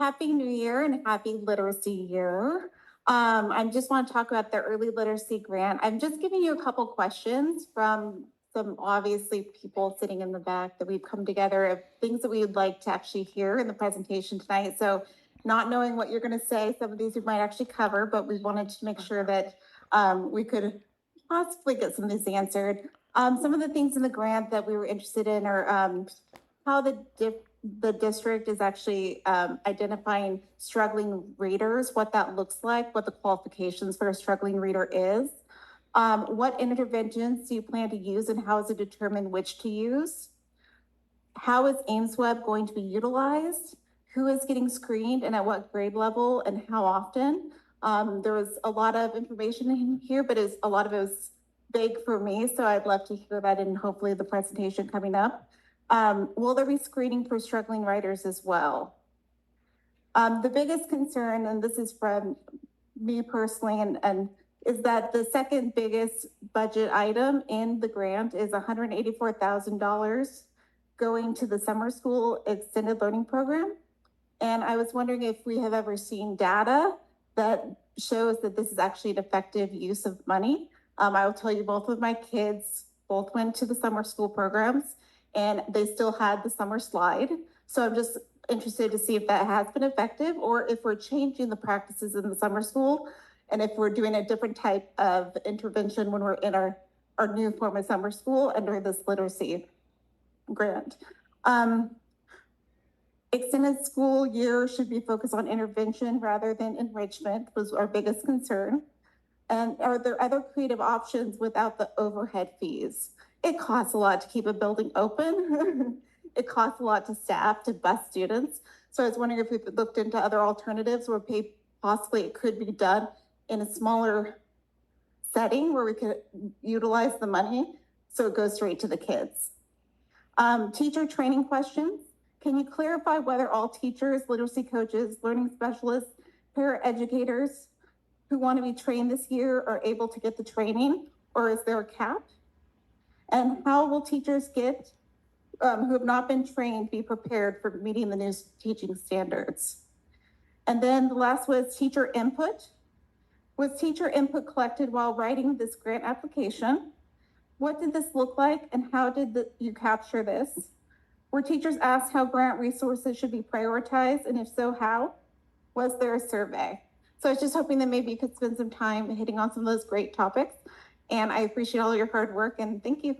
Happy New Year and happy literacy year. I just want to talk about the early literacy grant. I'm just giving you a couple questions from some obviously people sitting in the back that we've come together of things that we would like to actually hear in the presentation tonight. So not knowing what you're going to say, some of these we might actually cover, but we wanted to make sure that we could possibly get some of these answered. Some of the things in the grant that we were interested in are how the district is actually identifying struggling readers, what that looks like, what the qualifications for a struggling reader is. What interventions do you plan to use and how is it determined which to use? How is AimsWeb going to be utilized? Who is getting screened and at what grade level and how often? There was a lot of information in here, but a lot of it was vague for me. So I'd love to hear that in hopefully the presentation coming up. Will there be screening for struggling writers as well? The biggest concern, and this is from me personally, and is that the second biggest budget item in the grant is $184,000 going to the summer school extended learning program. And I was wondering if we have ever seen data that shows that this is actually an effective use of money. I will tell you, both of my kids both went to the summer school programs and they still had the summer slide. So I'm just interested to see if that has been effective or if we're changing the practices in the summer school and if we're doing a different type of intervention when we're in our new form of summer school under this literacy grant. Extended school year should be focused on intervention rather than enrichment was our biggest concern. And are there other creative options without the overhead fees? It costs a lot to keep a building open. It costs a lot to staff, to bus students. So I was wondering if we've looked into other alternatives where possibly it could be done in a smaller setting where we could utilize the money so it goes straight to the kids. Teacher training questions. Can you clarify whether all teachers, literacy coaches, learning specialists, paraeducators who want to be trained this year are able to get the training, or is there a cap? And how will teachers who have not been trained be prepared for meeting the new teaching standards? And then the last was teacher input. Was teacher input collected while writing this grant application? What did this look like and how did you capture this? Were teachers asked how grant resources should be prioritized, and if so, how? Was there a survey? So I was just hoping that maybe you could spend some time hitting on some of those great topics. And I appreciate all your hard work and thank you.